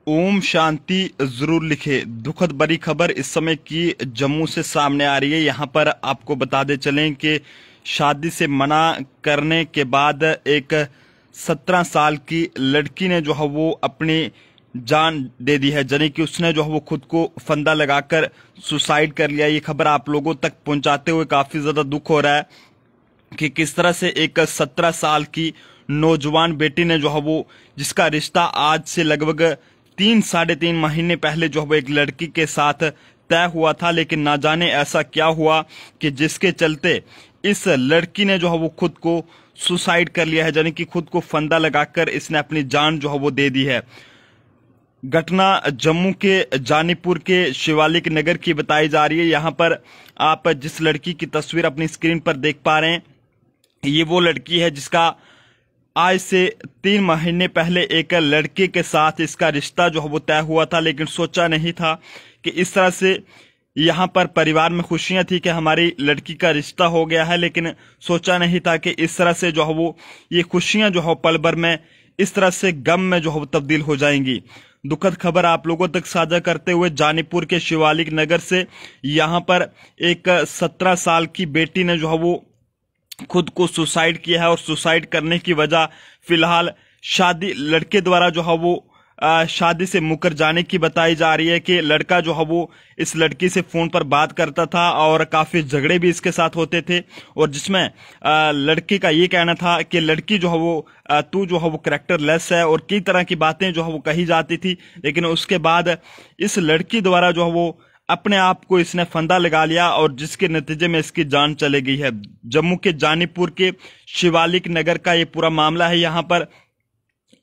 ओम शांति जरूर लिखे। दुखद बड़ी खबर इस समय की जम्मू से सामने आ रही है। यहाँ पर आपको बता दे चलें कि शादी से मना करने के बाद एक 17 साल की लड़की ने जो है वो अपनी जान दे दी है, यानी कि उसने जो है वो खुद को फंदा लगाकर सुसाइड कर लिया। ये खबर आप लोगों तक पहुंचाते हुए काफी ज्यादा दुख हो रहा है कि किस तरह से एक 17 साल की नौजवान बेटी ने जो है वो, जिसका रिश्ता आज से लगभग 3 साढ़े 3 महीने पहले जो है वो एक लड़की के साथ तय हुआ था, लेकिन ना जाने ऐसा क्या हुआ कि जिसके चलते इस लड़की ने जो है वो खुद को सुसाइड कर लिया है, यानी कि खुद को फंदा लगाकर इसने अपनी जान जो है वो दे दी है। घटना जम्मू के जानीपुर के शिवालिक नगर की बताई जा रही है। यहाँ पर आप जिस लड़की की तस्वीर अपनी स्क्रीन पर देख पा रहे हैं, ये वो लड़की है जिसका आज से 3 महीने पहले एक लड़के के साथ इसका रिश्ता जो है वो तय हुआ था, लेकिन सोचा नहीं था कि इस तरह से यहाँ पर परिवार में खुशियां थी कि हमारी लड़की का रिश्ता हो गया है, लेकिन सोचा नहीं था कि इस तरह से जो है वो ये खुशियां जो है पल भर में इस तरह से गम में जो है वो तब्दील हो जाएंगी। दुखद खबर आप लोगों तक साझा करते हुए जानीपुर के शिवालिक नगर से, यहाँ पर एक 17 साल की बेटी ने जो है वो खुद को सुसाइड किया है और सुसाइड करने की वजह फिलहाल शादी लड़के द्वारा जो है वो शादी से मुकर जाने की बताई जा रही है कि लड़का जो है वो इस लड़की से फोन पर बात करता था और काफी झगड़े भी इसके साथ होते थे, और जिसमें लड़के का ये कहना था कि लड़की जो है वो तू जो है वो कैरेक्टर लेस है, और कई तरह की बातें जो है वो कही जाती थी। लेकिन उसके बाद इस लड़की द्वारा जो है वो अपने आप को इसने फंदा लगा लिया और जिसके नतीजे में इसकी जान चली गई है। जम्मू के जानीपुर के शिवालिक नगर का ये पूरा मामला है। यहाँ पर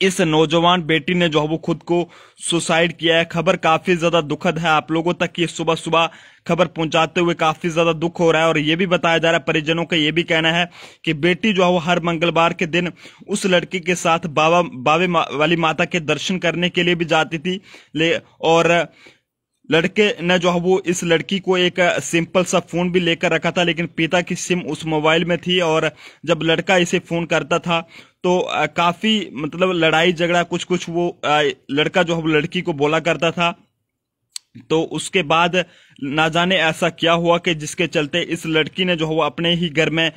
इस नौजवान बेटी ने जो है वो खुद को सुसाइड किया है। खबर काफी ज्यादा दुखद है। आप लोगों तक ये सुबह सुबह खबर पहुंचाते हुए काफी ज्यादा दुख हो रहा है, और ये भी बताया जा रहा है, परिजनों का ये भी कहना है कि बेटी जो है वो हर मंगलवार के दिन उस लड़की के साथ बावे वाली माता के दर्शन करने के लिए भी जाती थी, और लड़के ने जो है वो इस लड़की को एक सिंपल सा फोन भी लेकर रखा था, लेकिन पिता की सिम उस मोबाइल में थी, और जब लड़का इसे फोन करता था तो काफी मतलब लड़ाई झगड़ा कुछ कुछ वो लड़का जो है वो लड़की को बोला करता था। तो उसके बाद ना जाने ऐसा क्या हुआ कि जिसके चलते इस लड़की ने जो है वो अपने ही घर में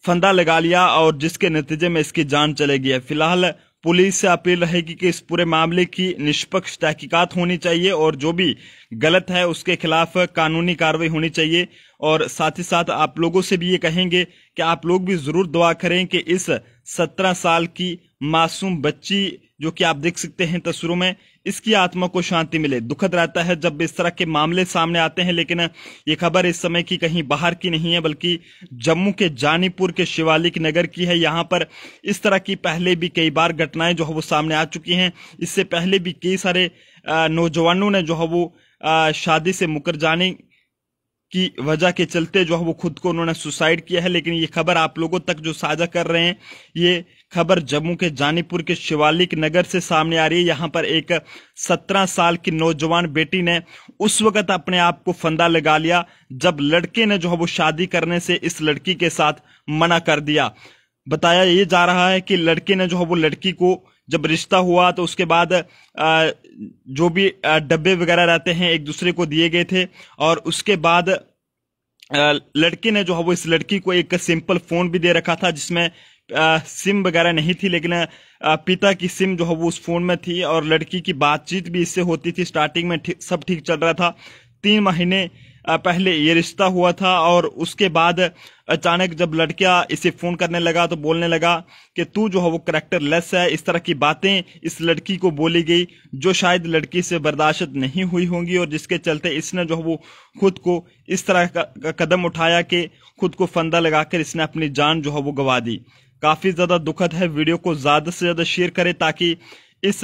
फंदा लगा लिया और जिसके नतीजे में इसकी जान चलेगी है। फिलहाल पुलिस से अपील रहेगी कि इस पूरे मामले की निष्पक्ष तहकीकात होनी चाहिए और जो भी गलत है उसके खिलाफ कानूनी कार्रवाई होनी चाहिए। और साथ ही साथ आप लोगों से भी ये कहेंगे कि आप लोग भी जरूर दुआ करें कि इस 17 साल की मासूम बच्ची जो कि आप देख सकते हैं तस्वीरों में, इसकी आत्मा को शांति मिले। दुखद रहता है जब इस तरह के मामले सामने आते हैं, लेकिन ये खबर इस समय की कहीं बाहर की नहीं है बल्कि जम्मू के जानीपुर के शिवालिक नगर की है। यहाँ पर इस तरह की पहले भी कई बार घटनाएं जो है वो सामने आ चुकी हैं। इससे पहले भी कई सारे नौजवानों ने जो है वो शादी से मुकर जाने की वजह के चलते जो है वो खुद को उन्होंने सुसाइड किया है। लेकिन ये खबर आप लोगों तक जो साझा कर रहे हैं, ये खबर जम्मू के जानीपुर के शिवालिक नगर से सामने आ रही है। यहाँ पर एक 17 साल की नौजवान बेटी ने उस वक्त अपने आप को फंदा लगा लिया जब लड़के ने जो है वो शादी करने से इस लड़की के साथ मना कर दिया। बताया ये जा रहा है कि लड़के ने जो है वो लड़की को जब रिश्ता हुआ तो उसके बाद जो भी डब्बे वगैरह रहते हैं एक दूसरे को दिए गए थे, और उसके बाद लड़के ने जो है वो इस लड़की को एक सिंपल फोन भी दे रखा था जिसमें सिम वगैरह नहीं थी, लेकिन पिता की सिम जो है वो उस फोन में थी और लड़की की बातचीत भी इससे होती थी। स्टार्टिंग में सब ठीक चल रहा था। 3 महीने पहले ये रिश्ता हुआ था, और उसके बाद अचानक जब लड़का इसे फोन करने लगा तो बोलने लगा कि तू जो है वो कैरेक्टर लेस है। इस तरह की बातें इस लड़की को बोली गई जो शायद लड़की से बर्दाश्त नहीं हुई होंगी, और जिसके चलते इसने जो है वो खुद को इस तरह का कदम उठाया कि खुद को फंदा लगाकर इसने अपनी जान जो है वो गंवा दी। काफी ज्यादा दुखद है। वीडियो को ज्यादा से ज्यादा शेयर करें ताकि इस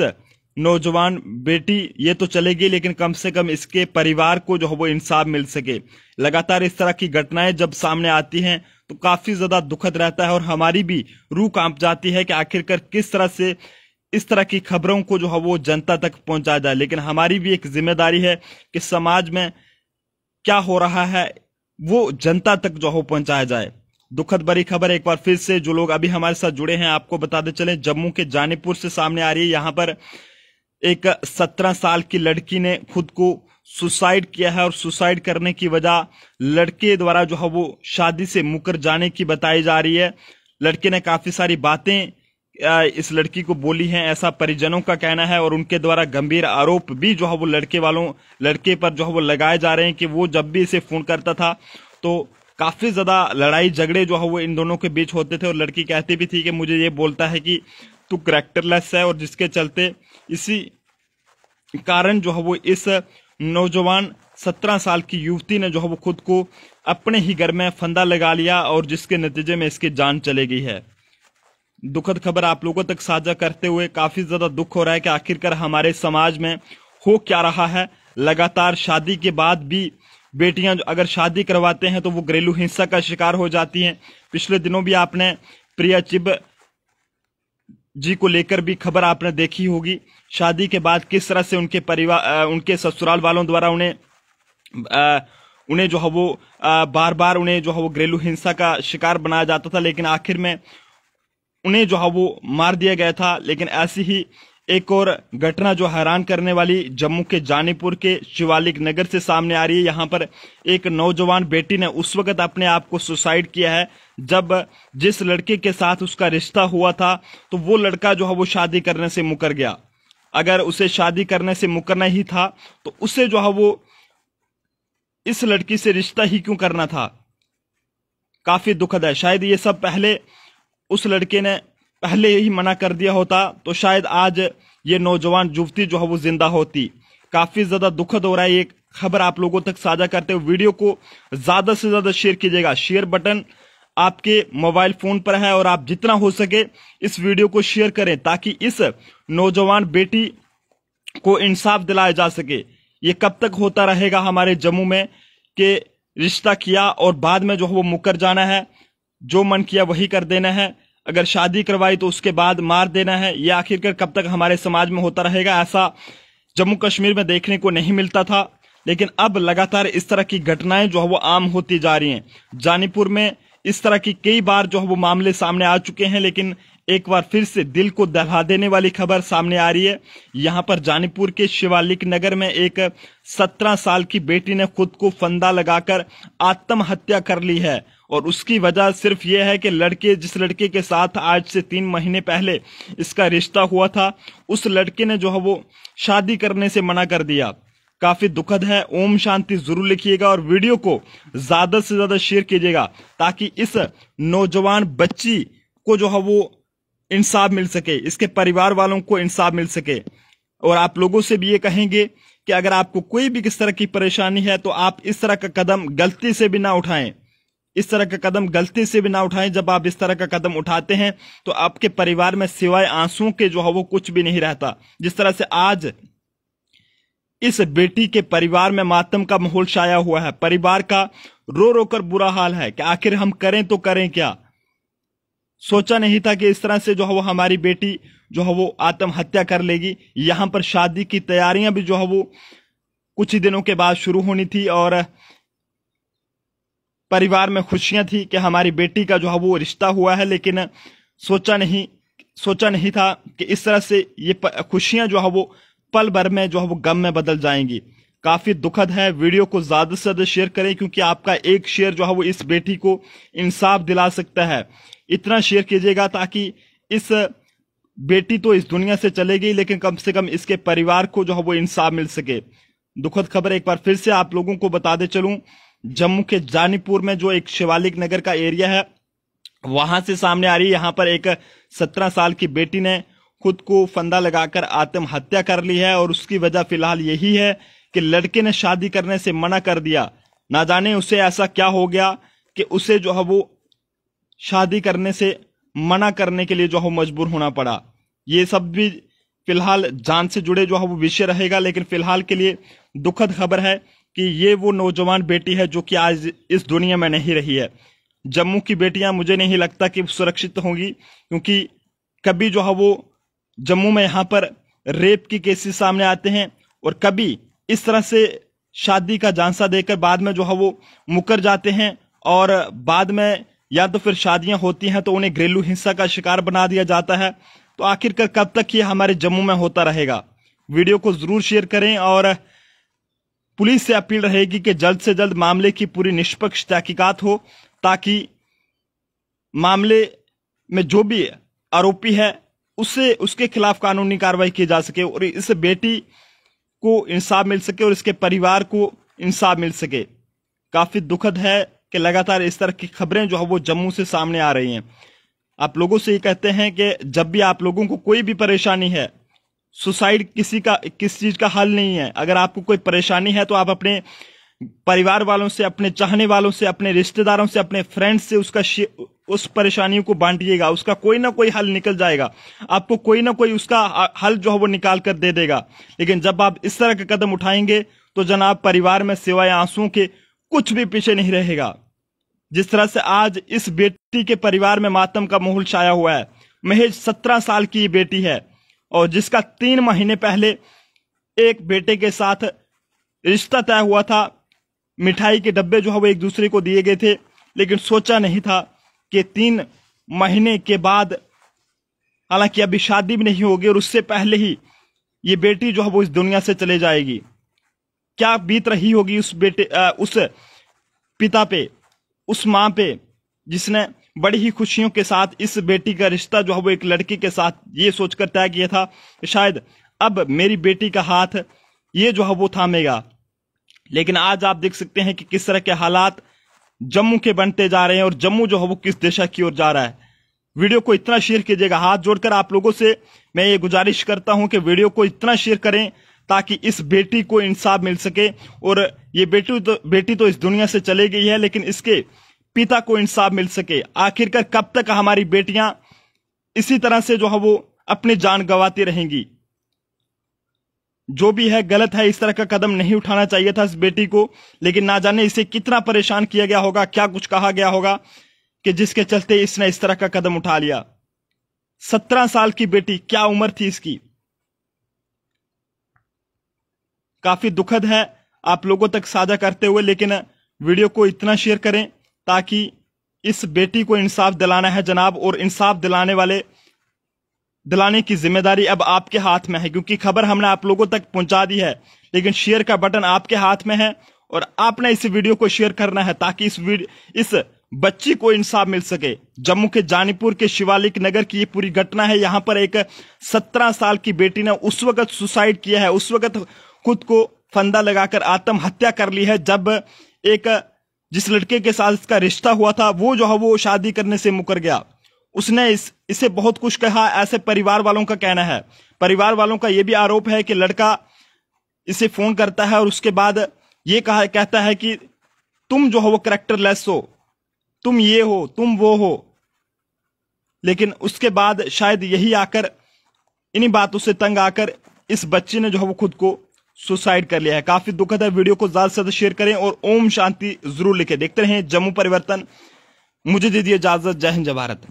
नौजवान बेटी ये तो चलेगी, लेकिन कम से कम इसके परिवार को जो है वो इंसाफ मिल सके। लगातार इस तरह की घटनाएं जब सामने आती हैं तो काफी ज्यादा दुखद रहता है, और हमारी भी रूह कांप जाती है कि आखिरकार किस तरह से इस तरह की खबरों को जो है वो जनता तक पहुंचाया जाए। लेकिन हमारी भी एक जिम्मेदारी है कि समाज में क्या हो रहा है वो जनता तक जो है पहुंचाया जाए। दुखद बड़ी खबर एक बार फिर से जो लोग अभी हमारे साथ जुड़े हैं आपको बताते चले, जम्मू के जानीपुर से सामने आ रही है। यहाँ पर एक 17 साल की लड़की ने खुद को सुसाइड किया है और सुसाइड करने की वजह लड़के द्वारा जो है वो शादी से मुकर जाने की बताई जा रही है। लड़के ने काफी सारी बातें इस लड़की को बोली हैं, ऐसा परिजनों का कहना है, और उनके द्वारा गंभीर आरोप भी जो है वो लड़के पर जो है वो लगाए जा रहे हैं कि वो जब भी इसे फोन करता था तो काफी ज्यादा लड़ाई झगड़े जो है वो इन दोनों के बीच होते थे, और लड़की कहती भी थी कि मुझे ये बोलता है कि तू कैरेक्टरलेस है, और जिसके चलते इसी कारण जो है वो इस नौजवान 17 साल की युवती ने जो है वो खुद को अपने ही घर में फंदा लगा लिया, और जिसके नतीजे में इसकी जान चली गई है। दुखद खबर आप लोगों तक साझा करते हुए काफी ज्यादा दुख हो रहा है कि आखिरकार हमारे समाज में हो क्या रहा है। लगातार शादी के बाद भी बेटियां अगर शादी करवाते हैं तो वो घरेलू हिंसा का शिकार हो जाती हैं। पिछले दिनों भी आपने प्रिया चिब जी को लेकर भी खबर आपने देखी होगी। शादी के बाद किस तरह से उनके परिवार उनके ससुराल वालों द्वारा उन्हें जो है वो बार बार उन्हें जो है वो घरेलू हिंसा का शिकार बनाया जाता था, लेकिन आखिर में उन्हें जो है वो मार दिया गया था। लेकिन ऐसी ही एक और घटना जो हैरान करने वाली जम्मू के जानीपुर के शिवालिक नगर से सामने आ रही है। यहाँ पर एक नौजवान बेटी ने उस वक्त अपने आप को सुसाइड किया है जब जिस लड़के के साथ उसका रिश्ता हुआ था तो वो लड़का जो है वो शादी करने से मुकर गया। अगर उसे शादी करने से मुकरना ही था तो उसे जो है वो इस लड़की से रिश्ता ही क्यों करना था। काफी दुखद है। शायद ये सब पहले उस लड़के ने पहले ही मना कर दिया होता तो शायद आज ये नौजवान युवती जो है वो जिंदा होती। काफी ज्यादा दुखद हो रहा है। ये खबर आप लोगों तक साझा करते हुए वीडियो को ज्यादा से ज्यादा शेयर कीजिएगा। शेयर बटन आपके मोबाइल फोन पर है और आप जितना हो सके इस वीडियो को शेयर करें ताकि इस नौजवान बेटी को इंसाफ दिलाया जा सके। ये कब तक होता रहेगा हमारे जम्मू में कि रिश्ता किया और बाद में जो है वो मुकर जाना है, जो मन किया वही कर देना है, अगर शादी करवाई तो उसके बाद मार देना है। ये आखिरकार कब तक हमारे समाज में होता रहेगा। ऐसा जम्मू कश्मीर में देखने को नहीं मिलता था, लेकिन अब लगातार इस तरह की घटनाएं जो है वो आम होती जा रही हैं। जानीपुर में इस तरह की कई बार जो है वो मामले सामने आ चुके हैं, लेकिन एक बार फिर से दिल को दहला देने वाली खबर सामने आ रही है। यहां पर जानीपुर के शिवालिक नगर में एक 17 साल की बेटी ने खुद को फंदा लगाकर आत्महत्या कर ली है, और उसकी वजह सिर्फ यह है कि जिस लड़के के साथ आज से 3 महीने पहले इसका रिश्ता हुआ था उस लड़के ने जो है वो शादी करने से मना कर दिया। काफी दुखद है। ओम शांति जरूर लिखिएगा और वीडियो को ज्यादा से ज्यादा शेयर कीजिएगा ताकि इस नौजवान बच्ची को जो है वो इंसाफ मिल सके, इसके परिवार वालों को इंसाफ मिल सके। और आप लोगों से भी ये कहेंगे कि अगर आपको कोई भी किस तरह की परेशानी है तो आप इस तरह का कदम गलती से भी ना उठाएं। इस तरह का कदम गलती से भी ना उठाएं। जब आप इस तरह का कदम उठाते हैं तो आपके परिवार में सिवाय आंसुओं के जो है वो कुछ भी नहीं रहता। जिस तरह से आज इस बेटी के परिवार में मातम का माहौल छाया हुआ है, परिवार का रो रो कर बुरा हाल है कि आखिर हम करें तो करें क्या। सोचा नहीं था कि इस तरह से जो है वो हमारी बेटी जो है वो आत्महत्या कर लेगी। यहां पर शादी की तैयारियां भी जो है वो कुछ ही दिनों के बाद शुरू होनी थी और परिवार में खुशियां थी कि हमारी बेटी का जो है वो रिश्ता हुआ है, लेकिन सोचा नहीं था कि इस तरह से ये खुशियां जो है वो पल भर में जो है वो गम में बदल जाएंगी। काफी दुखद है। वीडियो को ज्यादा से ज्यादा शेयर करें क्योंकि आपका एक शेयर जो है वो इस बेटी को इंसाफ दिला सकता है। इतना शेयर कीजिएगा ताकि इस बेटी तो इस दुनिया से चले गई लेकिन कम से कम इसके परिवार को जो है वो इंसाफ मिल सके। दुखद खबर एक बार फिर से आप लोगों को बता दे चलूं, जम्मू के जानीपुर में जो एक शिवालिक नगर का एरिया है वहां से सामने आ रही है। यहां पर एक 17 साल की बेटी ने खुद को फंदा लगाकर आत्महत्या कर ली है और उसकी वजह फिलहाल यही है कि लड़के ने शादी करने से मना कर दिया। ना जाने उसे ऐसा क्या हो गया कि उसे जो है वो शादी करने से मना करने के लिए जो है मजबूर होना पड़ा। ये सब भी फिलहाल जान से जुड़े जो है वो विषय रहेगा, लेकिन फिलहाल के लिए दुखद खबर है कि ये वो नौजवान बेटी है जो कि आज इस दुनिया में नहीं रही है। जम्मू की बेटियां मुझे नहीं लगता कि सुरक्षित होंगी क्योंकि कभी जो है वो जम्मू में यहाँ पर रेप की केसेस सामने आते हैं और कभी इस तरह से शादी का झांसा देकर बाद में जो है वो मुकर जाते हैं और बाद में या तो फिर शादियां होती हैं तो उन्हें घरेलू हिंसा का शिकार बना दिया जाता है। तो आखिरकार कब तक ये हमारे जम्मू में होता रहेगा। वीडियो को जरूर शेयर करें और पुलिस से अपील रहेगी कि जल्द से जल्द मामले की पूरी निष्पक्ष तहकीकात हो, ताकि मामले में जो भी आरोपी है उसके खिलाफ कानूनी कार्रवाई की जा सके और इस बेटी को इंसाफ मिल सके और इसके परिवार को इंसाफ मिल सके। काफी दुखद है कि लगातार इस तरह की खबरें जो है वो जम्मू से सामने आ रही हैं। आप लोगों से ये कहते हैं कि जब भी आप लोगों को कोई भी परेशानी है, सुसाइड किसी चीज का हल नहीं है। अगर आपको कोई परेशानी है तो आप अपने परिवार वालों से, अपने चाहने वालों से, अपने रिश्तेदारों से, अपने फ्रेंड्स से उस परेशानियों को बांटिएगा। उसका कोई ना कोई हल निकल जाएगा, आपको कोई ना कोई उसका हल जो है वो निकाल कर दे देगा। लेकिन जब आप इस तरह के कदम उठाएंगे तो जनाब, परिवार में सिवाय आंसुओं के कुछ भी पीछे नहीं रहेगा। जिस तरह से आज इस बेटी के परिवार में मातम का माहौल छाया हुआ है। महज 17 साल की ये बेटी है और जिसका 3 महीने पहले एक बेटे के साथ रिश्ता तय हुआ था। मिठाई के डब्बे जो है वो एक दूसरे को दिए गए थे, लेकिन सोचा नहीं था कि 3 महीने के बाद, हालांकि अभी शादी भी नहीं होगी और उससे पहले ही ये बेटी जो है वो इस दुनिया से चले जाएगी। क्या बीत रही होगी उस पिता पे, उस मां पे, जिसने बड़ी ही खुशियों के साथ इस बेटी का रिश्ता जो है वो एक लड़की के साथ ये सोचकर तय किया था कि शायद अब मेरी बेटी का हाथ ये जो है वो थामेगा। लेकिन आज आप देख सकते हैं कि किस तरह के हालात जम्मू के बनते जा रहे हैं और जम्मू जो है वो किस दिशा की ओर जा रहा है। वीडियो को इतना शेयर कीजिएगा। हाथ जोड़कर आप लोगों से मैं ये गुजारिश करता हूं कि वीडियो को इतना शेयर करें ताकि इस बेटी को इंसाफ मिल सके। और ये बेटी तो इस दुनिया से चली गई है, लेकिन इसके पिता को इंसाफ मिल सके। आखिरकार कब तक हमारी बेटियां इसी तरह से जो है वो अपनी जान गंवाती रहेंगी। जो भी है गलत है, इस तरह का कदम नहीं उठाना चाहिए था इस बेटी को। लेकिन ना जाने इसे कितना परेशान किया गया होगा, क्या कुछ कहा गया होगा कि जिसके चलते इसने इस तरह का कदम उठा लिया। 17 साल की बेटी, क्या उम्र थी इसकी। काफी दुखद है आप लोगों तक साझा करते हुए, लेकिन वीडियो को इतना शेयर करें ताकि इस बेटी को इंसाफ दिलाना है जनाब। और इंसाफ दिलाने की जिम्मेदारी अब आपके हाथ में है, क्योंकि खबर हमने आप लोगों तक पहुंचा दी है, लेकिन शेयर का बटन आपके हाथ में है और आपने इस वीडियो को शेयर करना है ताकि इस बच्ची को इंसाफ मिल सके। जम्मू के जानीपुर के शिवालिक नगर की ये पूरी घटना है। यहां पर एक 17 साल की बेटी ने उस वक्त सुसाइड किया है, उस वक्त खुद को फंदा लगाकर आत्महत्या कर ली है जब जिस लड़के के साथ इसका रिश्ता हुआ था वो जो है वो शादी करने से मुकर गया। उसने इसे बहुत कुछ कहा, ऐसे परिवार वालों का कहना है। परिवार वालों का यह भी आरोप है कि लड़का इसे फोन करता है और उसके बाद ये कहता है कि तुम जो हो वो कैरेक्टरलेस हो, तुम ये हो, तुम वो हो। लेकिन उसके बाद शायद यही आकर, इन्हीं बातों से तंग आकर इस बच्चे ने जो है वो खुद को सुसाइड कर लिया है। काफी दुखद है। वीडियो को ज्यादा से ज्यादा शेयर करें और ओम शांति जरूर लिखें। देखते रहें जम्मू परिवर्तन। मुझे दीजिए इजाजत। जय हिंद, जय भारत।